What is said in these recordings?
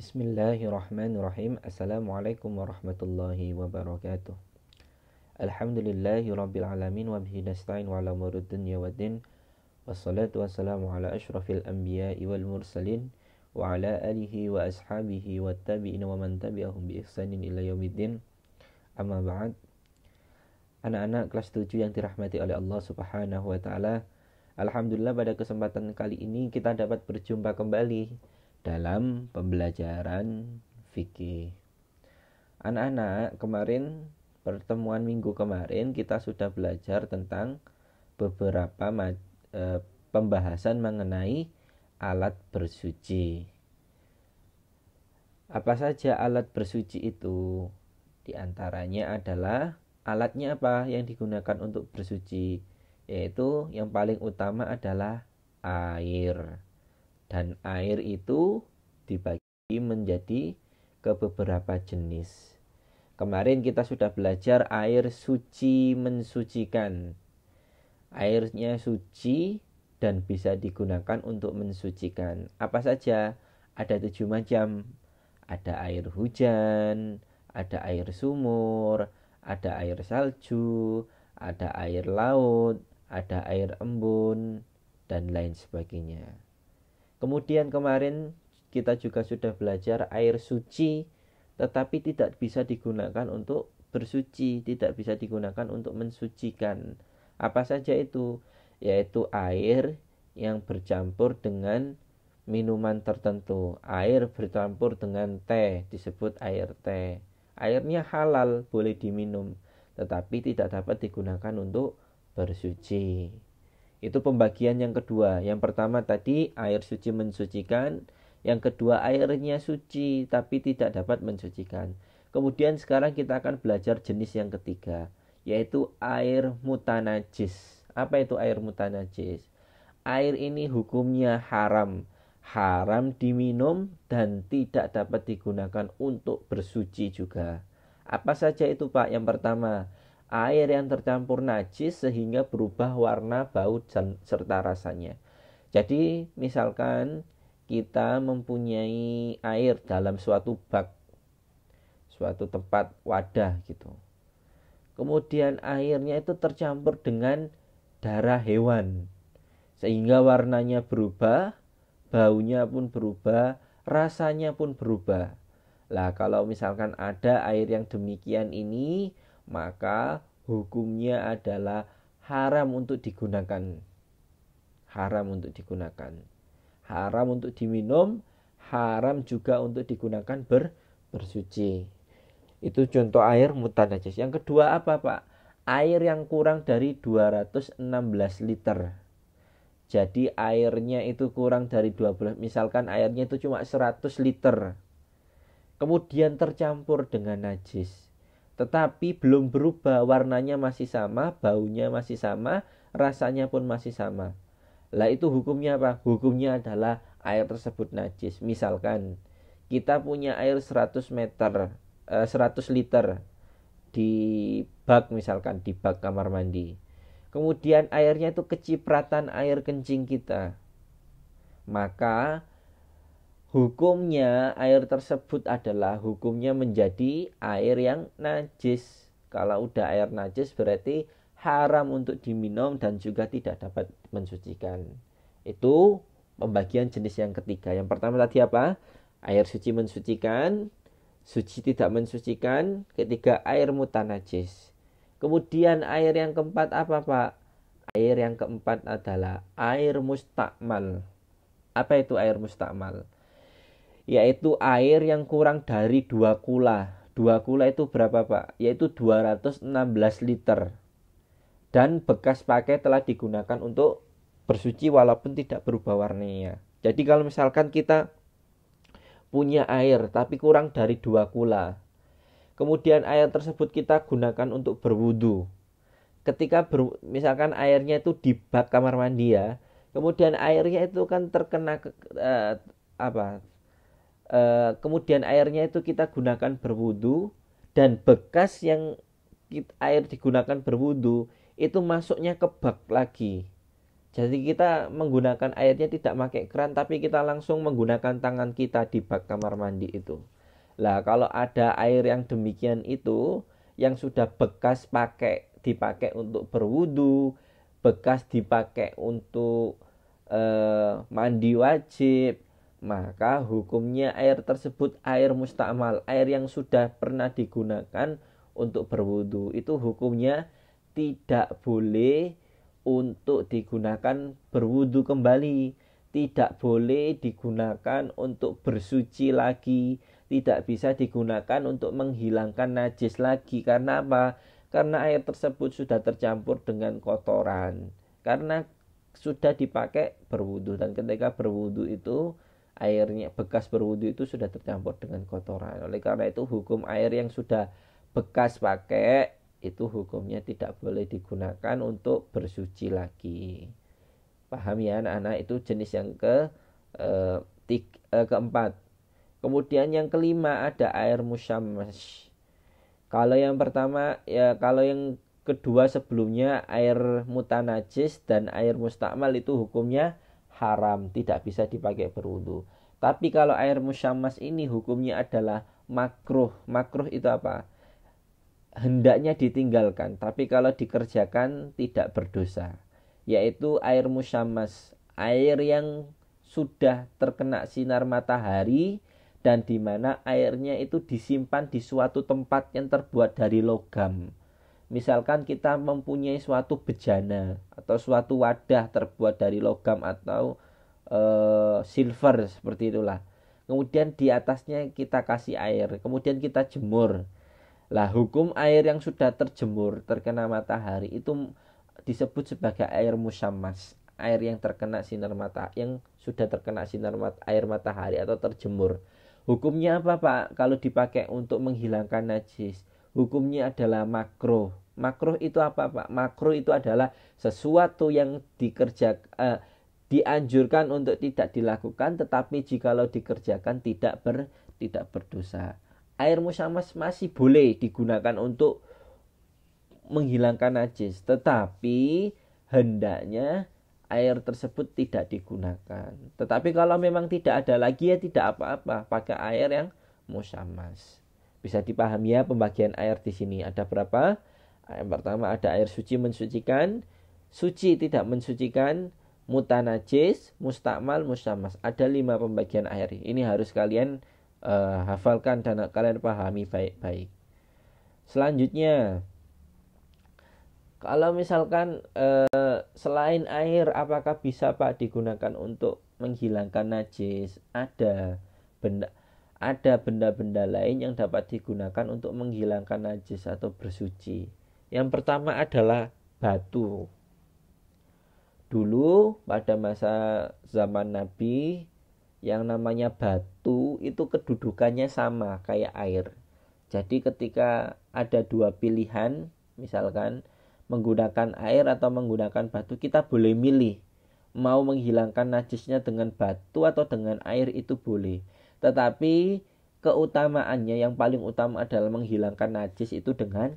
Bismillahirrahmanirrahim. Assalamualaikum warahmatullahi wabarakatuh. Alhamdulillahi rabbil alamin wa bihi nasta'in wa ala umuri dunya waddin. Wassalatu wassalamu ala asyrafil anbiya'i wal mursalin wa ala alihi wa ashabihi wa tabi'in wa man tabi'ahum bi ihsanin ila yaumiddin. Amma ba'd. Anak-anak kelas 7 yang dirahmati oleh Allah Subhanahu wa taala. Alhamdulillah pada kesempatan kali ini kita dapat berjumpa kembali dalam pembelajaran fikih. Anak-anak, kemarin pertemuan minggu kemarin kita sudah belajar tentang beberapa pembahasan mengenai alat bersuci. Apa saja alat bersuci itu? Di antaranya adalah alatnya apa yang digunakan untuk bersuci, yaitu yang paling utama adalah air. Dan air itu dibagi menjadi ke beberapa jenis. Kemarin kita sudah belajar air suci mensucikan. Airnya suci dan bisa digunakan untuk mensucikan. Apa saja? Ada 7 macam. Ada air hujan, ada air sumur, ada air salju, ada air laut, ada air embun, dan lain sebagainya. Kemudian kemarin kita juga sudah belajar air suci, tetapi tidak bisa digunakan untuk bersuci, tidak bisa digunakan untuk mensucikan. Apa saja itu? Yaitu air yang bercampur dengan minuman tertentu. Air bercampur dengan teh, disebut air teh. Airnya halal, boleh diminum, tetapi tidak dapat digunakan untuk bersuci. Itu pembagian yang kedua. Yang pertama tadi air suci mensucikan. Yang kedua airnya suci tapi tidak dapat mensucikan. Kemudian sekarang kita akan belajar jenis yang ketiga, yaitu air mutanajis. Apa itu air mutanajis? Air ini hukumnya haram. Haram diminum dan tidak dapat digunakan untuk bersuci juga. Apa saja itu, Pak? Yang pertama, air yang tercampur najis sehingga berubah warna, bau, serta rasanya. Jadi misalkan kita mempunyai air dalam suatu bak, suatu tempat wadah gitu. Kemudian airnya itu tercampur dengan darah hewan, sehingga warnanya berubah, baunya pun berubah, rasanya pun berubah. Lah kalau misalkan ada air yang demikian ini, maka hukumnya adalah haram untuk digunakan. Haram untuk digunakan. Haram untuk diminum, haram juga untuk digunakan bersuci. Itu contoh air mutanajis. Yang kedua apa, Pak? Air yang kurang dari 216 liter. Jadi airnya itu kurang dari 12, misalkan airnya itu cuma 100 liter. Kemudian tercampur dengan najis, tetapi belum berubah, warnanya masih sama, baunya masih sama, rasanya pun masih sama. Lah itu hukumnya apa? Hukumnya adalah air tersebut najis. Misalkan kita punya air 100 liter di bak, misalkan di bak kamar mandi. Kemudian airnya itu kecipratan air kencing kita. Maka hukumnya air tersebut adalah hukumnya menjadi air yang najis. Kalau udah air najis berarti haram untuk diminum dan juga tidak dapat mensucikan. Itu pembagian jenis yang ketiga. Yang pertama tadi apa? Air suci mensucikan, suci tidak mensucikan. Ketiga, air mutanajis. Kemudian air yang keempat apa, Pak? Air yang keempat adalah air mustakmal. Apa itu air mustakmal? Yaitu air yang kurang dari 2 kula. 2 kula itu berapa, Pak? Yaitu 216 liter. Dan bekas pakai telah digunakan untuk bersuci walaupun tidak berubah warnanya. Jadi kalau misalkan kita punya air tapi kurang dari 2 kula, kemudian air tersebut kita gunakan untuk berwudu. Ketika misalkan airnya itu di bak kamar mandi ya, kemudian airnya itu kan terkena kemudian airnya itu kita gunakan berwudu, dan bekas yang air digunakan berwudu itu masuknya ke bak lagi. Jadi kita menggunakan airnya tidak pakai keran, tapi kita langsung menggunakan tangan kita di bak kamar mandi itu. Lah kalau ada air yang demikian itu, yang sudah bekas dipakai untuk berwudu, bekas dipakai untuk mandi wajib, maka hukumnya air tersebut air mustakmal, air yang sudah pernah digunakan untuk berwudu, itu hukumnya tidak boleh untuk digunakan berwudu kembali, tidak boleh digunakan untuk bersuci lagi, tidak bisa digunakan untuk menghilangkan najis lagi. Karena apa? Karena air tersebut sudah tercampur dengan kotoran, karena sudah dipakai berwudu, dan ketika berwudu itu airnya bekas berwudu itu sudah tercampur dengan kotoran. Oleh karena itu hukum air yang sudah bekas pakai itu hukumnya tidak boleh digunakan untuk bersuci lagi. Paham ya anak-anak? Itu jenis yang keempat. Kemudian yang kelima ada air musyammas. Kalau yang pertama ya, kalau yang kedua sebelumnya air mutanajis dan air mustakmal itu hukumnya haram, tidak bisa dipakai berwudu. Tapi kalau air musyammas ini hukumnya adalah makruh. Makruh itu apa? Hendaknya ditinggalkan, tapi kalau dikerjakan tidak berdosa. Yaitu air musyammas, air yang sudah terkena sinar matahari dan di mana airnya itu disimpan di suatu tempat yang terbuat dari logam. Misalkan kita mempunyai suatu bejana atau suatu wadah terbuat dari logam atau silver seperti itulah. Kemudian di atasnya kita kasih air, kemudian kita jemur. Lah hukum air yang sudah terjemur, terkena matahari itu disebut sebagai air musyammas, air yang terkena sinar mata, yang sudah terkena air matahari atau terjemur. Hukumnya apa Pak? Kalau dipakai untuk menghilangkan najis, hukumnya adalah makruh. Makruh itu apa Pak? Makruh itu adalah sesuatu yang dianjurkan untuk tidak dilakukan, tetapi jikalau dikerjakan tidak berdosa. Air musyammas masih boleh digunakan untuk menghilangkan najis, tetapi hendaknya air tersebut tidak digunakan. Tetapi kalau memang tidak ada lagi ya tidak apa-apa, pakai air yang musyammas. Bisa dipahami ya pembagian air di sini. Ada berapa? Yang pertama ada air suci mensucikan, suci tidak mensucikan, mutanajis, mustakmal, musyammas. Ada 5 pembagian air. Ini harus kalian hafalkan dan kalian pahami baik-baik. Selanjutnya, kalau misalkan selain air, apakah bisa Pak digunakan untuk menghilangkan najis? Ada benda-benda lain yang dapat digunakan untuk menghilangkan najis atau bersuci. Yang pertama adalah batu. Dulu pada masa zaman Nabi, yang namanya batu itu kedudukannya sama kayak air. Jadi ketika ada 2 pilihan, misalkan menggunakan air atau menggunakan batu, kita boleh milih mau menghilangkan najisnya dengan batu atau dengan air, itu boleh. Tetapi keutamaannya yang paling utama adalah menghilangkan najis itu dengan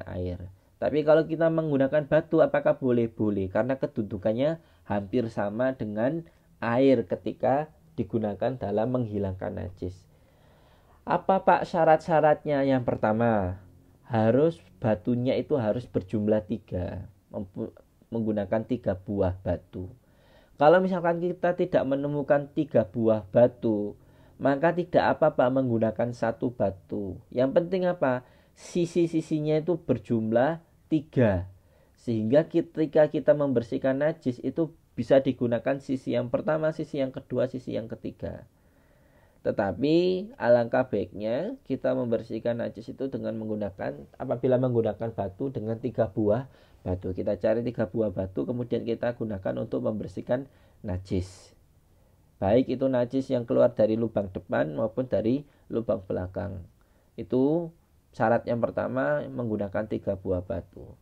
air. Tapi kalau kita menggunakan batu, apakah boleh? Boleh, karena kedudukannya hampir sama dengan air ketika digunakan dalam menghilangkan najis. Apa Pak syarat-syaratnya? Yang pertama, batunya itu harus berjumlah 3, menggunakan 3 buah batu. Kalau misalkan kita tidak menemukan 3 buah batu, maka tidak apa-apa menggunakan 1 batu. Yang penting apa? Sisi-sisinya itu berjumlah 3, sehingga ketika kita membersihkan najis itu bisa digunakan sisi yang pertama, sisi yang kedua, sisi yang ketiga. Tetapi alangkah baiknya kita membersihkan najis itu dengan apabila menggunakan batu dengan 3 buah batu. Kita cari 3 buah batu, kemudian kita gunakan untuk membersihkan najis. Baik itu najis yang keluar dari lubang depan maupun dari lubang belakang. Itu syarat yang pertama, menggunakan 3 buah batu.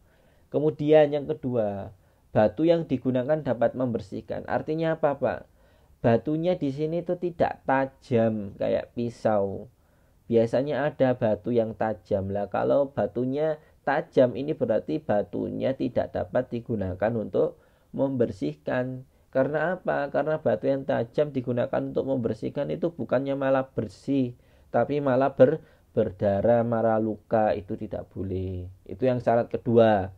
Kemudian yang kedua, batu yang digunakan dapat membersihkan. Artinya apa Pak? Batunya di sini itu tidak tajam kayak pisau. Biasanya ada batu yang tajam. Lah kalau batunya tajam, ini berarti batunya tidak dapat digunakan untuk membersihkan. Karena apa? Karena batu yang tajam digunakan untuk membersihkan itu bukannya malah bersih, tapi malah berdarah, malah luka. Itu tidak boleh. Itu yang syarat kedua.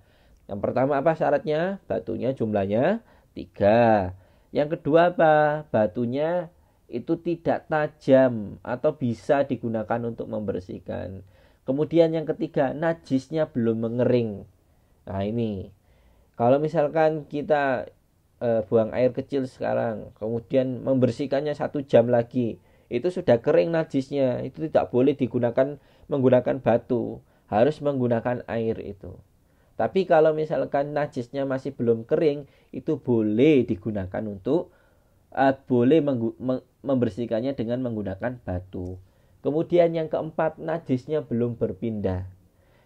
Yang pertama apa syaratnya? Batunya jumlahnya 3. Yang kedua apa? Batunya itu tidak tajam atau bisa digunakan untuk membersihkan. Kemudian yang ketiga, najisnya belum mengering. Nah ini, kalau misalkan kita buang air kecil sekarang, kemudian membersihkannya 1 jam lagi, itu sudah kering najisnya, itu tidak boleh digunakan menggunakan batu, harus menggunakan air itu. Tapi kalau misalkan najisnya masih belum kering, itu boleh digunakan untuk boleh membersihkannya dengan menggunakan batu. Kemudian yang keempat, najisnya belum berpindah.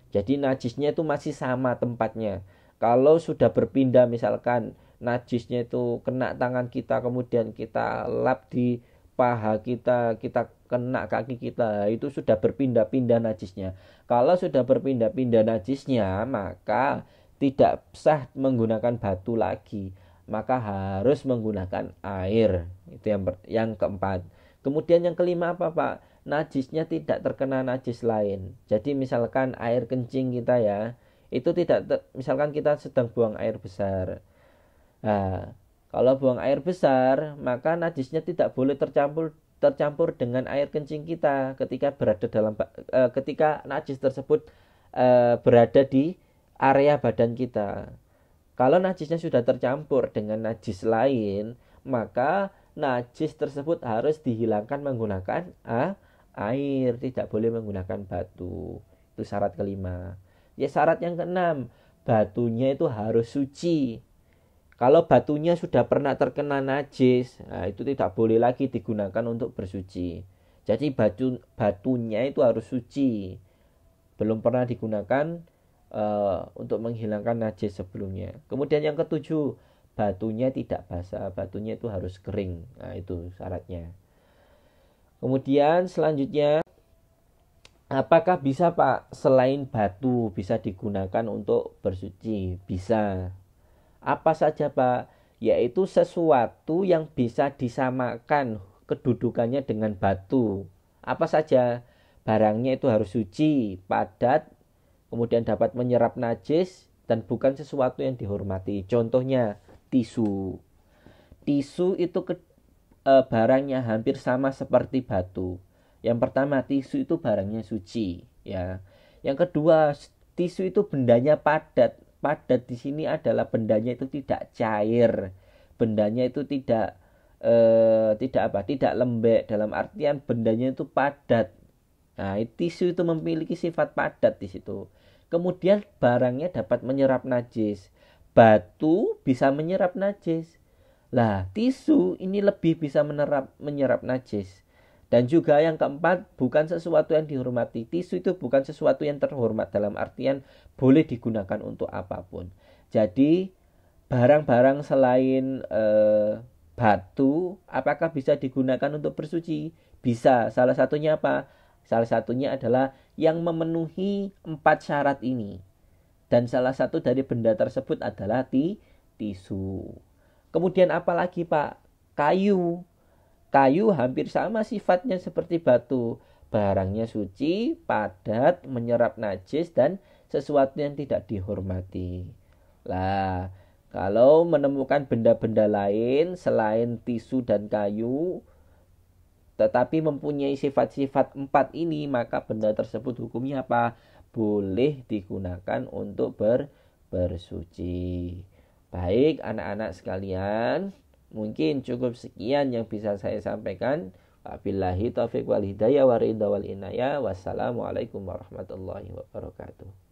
Jadi najisnya itu masih sama tempatnya. Kalau sudah berpindah, misalkan najisnya itu kena tangan kita, kemudian kita lap di paha kita, kita kena kaki kita, itu sudah berpindah-pindah najisnya. Kalau sudah berpindah-pindah najisnya, maka tidak sah menggunakan batu lagi, maka harus menggunakan air. Itu yang keempat. Kemudian yang kelima apa Pak? Najisnya tidak terkena najis lain. Jadi misalkan air kencing kita ya, itu tidak misalkan kita sedang buang air besar. Nah, kalau buang air besar, maka najisnya tidak boleh tercampur dengan air kencing kita ketika berada ketika najis tersebut berada di area badan kita. Kalau najisnya sudah tercampur dengan najis lain, maka najis tersebut harus dihilangkan menggunakan air, tidak boleh menggunakan batu. Itu syarat kelima. Ya syarat yang keenam, batunya itu harus suci. Kalau batunya sudah pernah terkena najis, nah itu tidak boleh lagi digunakan untuk bersuci. Jadi batunya itu harus suci. Belum pernah digunakan untuk menghilangkan najis sebelumnya. Kemudian yang ketujuh, batunya tidak basah, batunya itu harus kering. Nah itu syaratnya. Kemudian selanjutnya, apakah bisa Pak selain batu bisa digunakan untuk bersuci? Bisa. Apa saja Pak? Yaitu sesuatu yang bisa disamakan kedudukannya dengan batu. Apa saja? Barangnya itu harus suci, padat, kemudian dapat menyerap najis, dan bukan sesuatu yang dihormati. Contohnya tisu. Tisu itu barangnya hampir sama seperti batu. Yang pertama, tisu itu barangnya suci, ya. Yang kedua, tisu itu bendanya padat. Padat di sini adalah bendanya itu tidak cair. Bendanya itu tidak tidak lembek, dalam artian bendanya itu padat. Nah, tisu itu memiliki sifat padat di situ. Kemudian barangnya dapat menyerap najis. Batu bisa menyerap najis. Lah, tisu ini lebih bisa menyerap najis. Dan juga yang keempat, bukan sesuatu yang dihormati. Tisu itu bukan sesuatu yang terhormat dalam artian boleh digunakan untuk apapun. Jadi, barang-barang selain batu, apakah bisa digunakan untuk bersuci? Bisa. Salah satunya apa? Salah satunya adalah yang memenuhi 4 syarat ini. Dan salah satu dari benda tersebut adalah tisu. Kemudian apa lagi Pak? Kayu. Kayu hampir sama sifatnya seperti batu. Barangnya suci, padat, menyerap najis, dan sesuatu yang tidak dihormati. Lah, kalau menemukan benda-benda lain selain tisu dan kayu, tetapi mempunyai sifat-sifat 4 ini, maka benda tersebut hukumnya apa? Boleh digunakan untuk bersuci. Baik anak-anak sekalian, mungkin cukup sekian yang bisa saya sampaikan. Wabillahi taufiq wal hidayah wa ridha wal inayah. Wassalamualaikum warahmatullahi wabarakatuh.